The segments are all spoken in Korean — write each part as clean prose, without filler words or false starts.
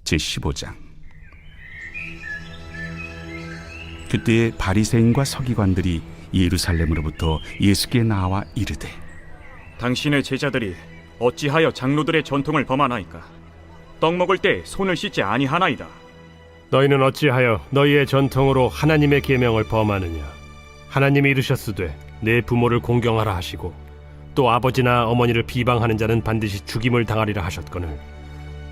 제15장. 그때에 바리새인과 서기관들이 예루살렘으로부터 예수께 나와 이르되, 당신의 제자들이 어찌하여 장로들의 전통을 범하나이까? 떡 먹을 때 손을 씻지 아니하나이다. 너희는 어찌하여 너희의 전통으로 하나님의 계명을 범하느냐? 하나님이 이르셨으되 내 부모를 공경하라 하시고 또 아버지나 어머니를 비방하는 자는 반드시 죽임을 당하리라 하셨거늘,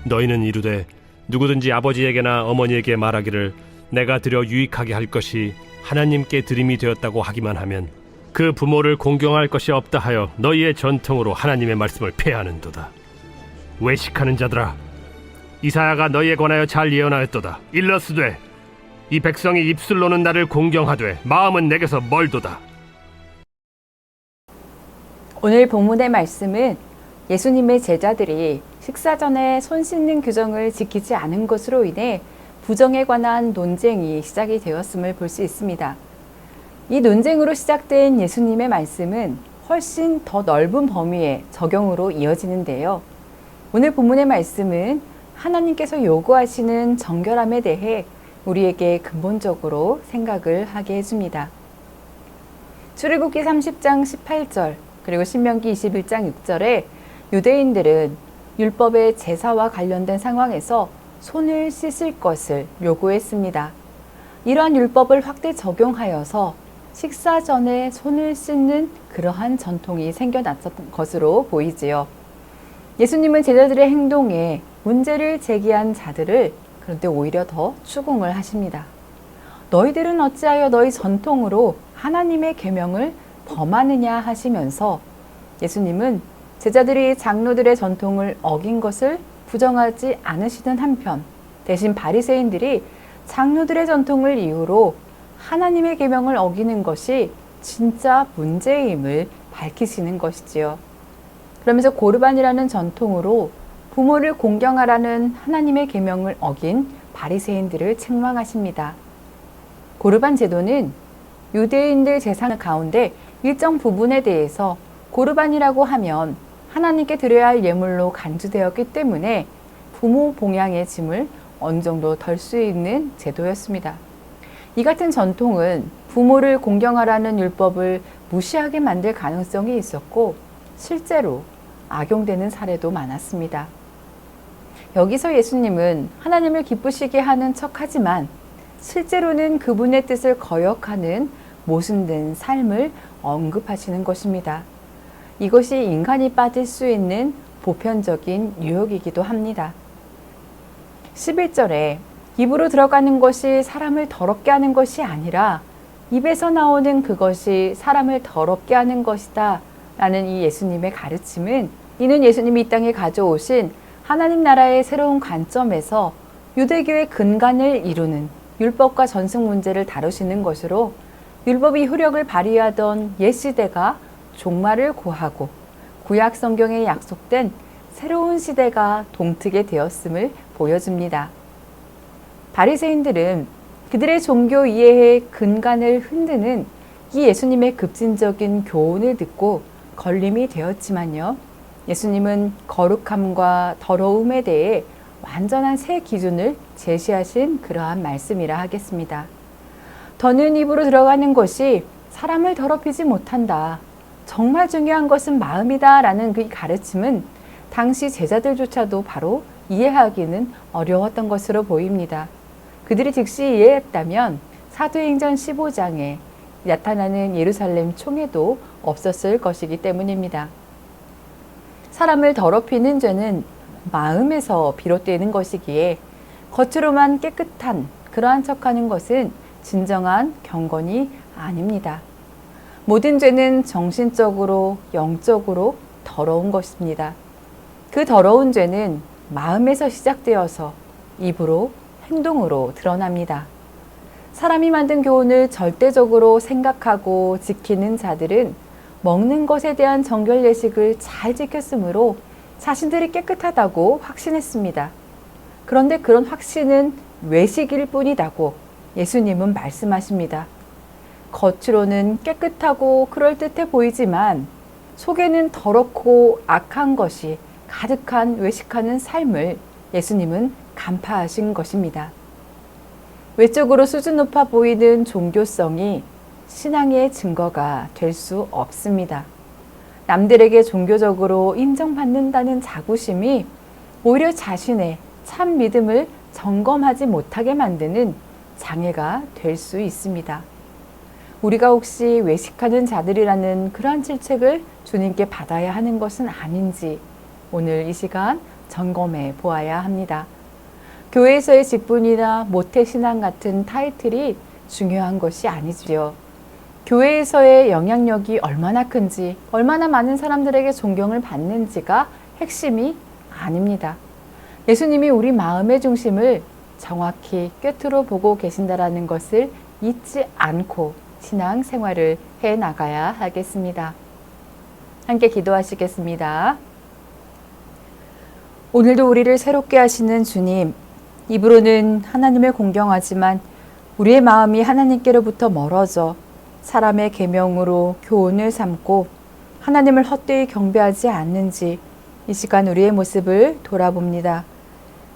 너희는 이르되 누구든지 아버지에게나 어머니에게 말하기를 내가 드려 유익하게 할 것이 하나님께 드림이 되었다고 하기만 하면 그 부모를 공경할 것이 없다 하여 너희의 전통으로 하나님의 말씀을 폐하는도다. 외식하는 자들아, 이사야가 너희에 관하여 잘 예언하였도다. 일러스되 이 백성이 입술로는 나를 공경하되 마음은 내게서 멀도다. 오늘 본문의 말씀은 예수님의 제자들이 식사 전에 손 씻는 규정을 지키지 않은 것으로 인해 부정에 관한 논쟁이 시작이 되었음을 볼 수 있습니다. 이 논쟁으로 시작된 예수님의 말씀은 훨씬 더 넓은 범위의 적용으로 이어지는데요. 오늘 본문의 말씀은 하나님께서 요구하시는 정결함에 대해 우리에게 근본적으로 생각을 하게 해줍니다. 출애굽기 30장 18절 그리고 신명기 21장 6절에 유대인들은 율법의 제사와 관련된 상황에서 손을 씻을 것을 요구했습니다. 이러한 율법을 확대 적용하여서 식사 전에 손을 씻는 그러한 전통이 생겨났던 것으로 보이지요. 예수님은 제자들의 행동에 문제를 제기한 자들을 그런데 오히려 더 추궁을 하십니다. 너희들은 어찌하여 너희 전통으로 하나님의 계명을 범하느냐 하시면서 예수님은 제자들이 장로들의 전통을 어긴 것을 부정하지 않으시는 한편, 대신 바리새인들이 장로들의 전통을 이유로 하나님의 계명을 어기는 것이 진짜 문제임을 밝히시는 것이지요. 그러면서 고르반이라는 전통으로 부모를 공경하라는 하나님의 계명을 어긴 바리새인들을 책망하십니다. 고르반 제도는 유대인들 제사 가운데 일정 부분에 대해서 고르반이라고 하면 하나님께 드려야 할 예물로 간주되었기 때문에 부모 봉양의 짐을 어느 정도 덜 수 있는 제도였습니다. 이 같은 전통은 부모를 공경하라는 율법을 무시하게 만들 가능성이 있었고 실제로 악용되는 사례도 많았습니다. 여기서 예수님은 하나님을 기쁘시게 하는 척하지만 실제로는 그분의 뜻을 거역하는 모순된 삶을 언급하시는 것입니다. 이것이 인간이 빠질 수 있는 보편적인 유혹이기도 합니다. 11절에 입으로 들어가는 것이 사람을 더럽게 하는 것이 아니라 입에서 나오는 그것이 사람을 더럽게 하는 것이다 라는 이 예수님의 가르침은, 이는 예수님이 이 땅에 가져오신 하나님 나라의 새로운 관점에서 유대교의 근간을 이루는 율법과 전승 문제를 다루시는 것으로 율법이 효력을 발휘하던 옛 시대가 종말을 고하고 구약 성경에 약속된 새로운 시대가 동트게 되었음을 보여줍니다. 바리새인들은 그들의 종교 이해의 근간을 흔드는 이 예수님의 급진적인 교훈을 듣고 걸림이 되었지만요. 예수님은 거룩함과 더러움에 대해 완전한 새 기준을 제시하신 그러한 말씀이라 하겠습니다. 더는 입으로 들어가는 것이 사람을 더럽히지 못한다. 정말 중요한 것은 마음이다 라는 그 가르침은 당시 제자들조차도 바로 이해하기는 어려웠던 것으로 보입니다. 그들이 즉시 이해했다면 사도행전 15장에 나타나는 예루살렘 총회도 없었을 것이기 때문입니다. 사람을 더럽히는 죄는 마음에서 비롯되는 것이기에 겉으로만 깨끗한 그러한 척하는 것은 진정한 경건이 아닙니다. 모든 죄는 정신적으로, 영적으로 더러운 것입니다. 그 더러운 죄는 마음에서 시작되어서 입으로, 행동으로 드러납니다. 사람이 만든 교훈을 절대적으로 생각하고 지키는 자들은 먹는 것에 대한 정결 예식을 잘 지켰으므로 자신들이 깨끗하다고 확신했습니다. 그런데 그런 확신은 외식일 뿐이라고 예수님은 말씀하십니다. 겉으로는 깨끗하고 그럴듯해 보이지만 속에는 더럽고 악한 것이 가득한 외식하는 삶을 예수님은 간파하신 것입니다. 외적으로 수준 높아 보이는 종교성이 신앙의 증거가 될 수 없습니다. 남들에게 종교적으로 인정받는다는 자부심이 오히려 자신의 참 믿음을 점검하지 못하게 만드는 장애가 될 수 있습니다. 우리가 혹시 외식하는 자들이라는 그러한 질책을 주님께 받아야 하는 것은 아닌지 오늘 이 시간 점검해 보아야 합니다. 교회에서의 직분이나 모태신앙 같은 타이틀이 중요한 것이 아니지요. 교회에서의 영향력이 얼마나 큰지, 얼마나 많은 사람들에게 존경을 받는지가 핵심이 아닙니다. 예수님이 우리 마음의 중심을 정확히 꿰뚫어 보고 계신다라는 것을 잊지 않고 신앙 생활을 해 나가야 하겠습니다. 함께 기도하시겠습니다. 오늘도 우리를 새롭게 하시는 주님, 입으로는 하나님을 공경하지만 우리의 마음이 하나님께로부터 멀어져 사람의 계명으로 교훈을 삼고 하나님을 헛되이 경배하지 않는지 이 시간 우리의 모습을 돌아봅니다.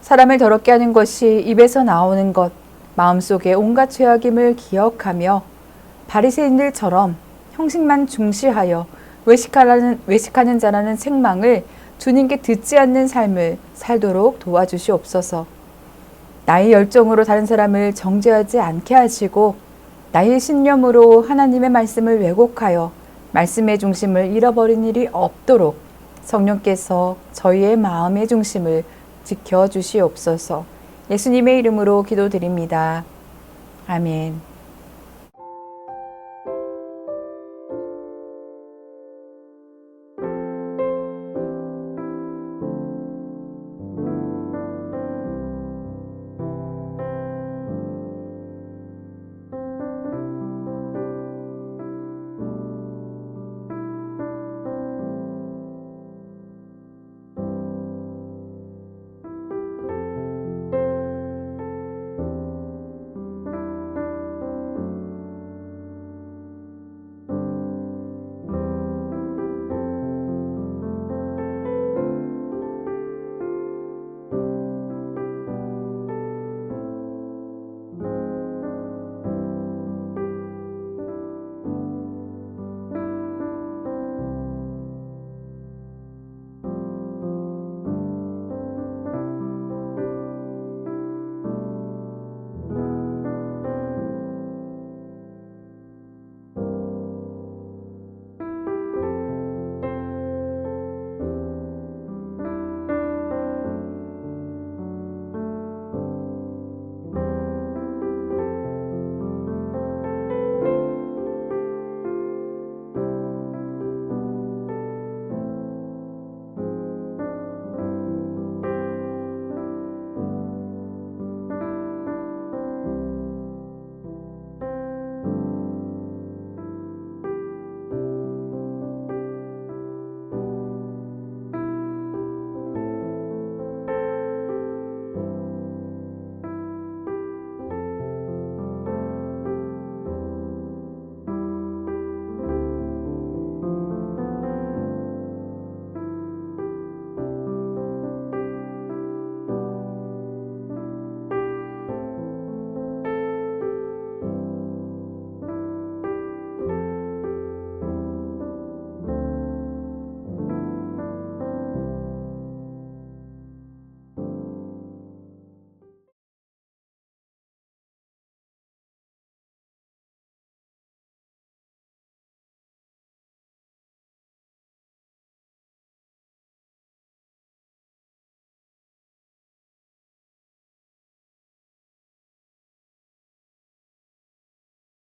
사람을 더럽게 하는 것이 입에서 나오는 것, 마음속에 온갖 죄악임을 기억하며 바리새인들처럼 형식만 중시하여 외식하는 자라는 책망을 주님께 듣지 않는 삶을 살도록 도와주시옵소서. 나의 열정으로 다른 사람을 정죄하지 않게 하시고 나의 신념으로 하나님의 말씀을 왜곡하여 말씀의 중심을 잃어버린 일이 없도록 성령께서 저희의 마음의 중심을 지켜주시옵소서. 예수님의 이름으로 기도드립니다. 아멘.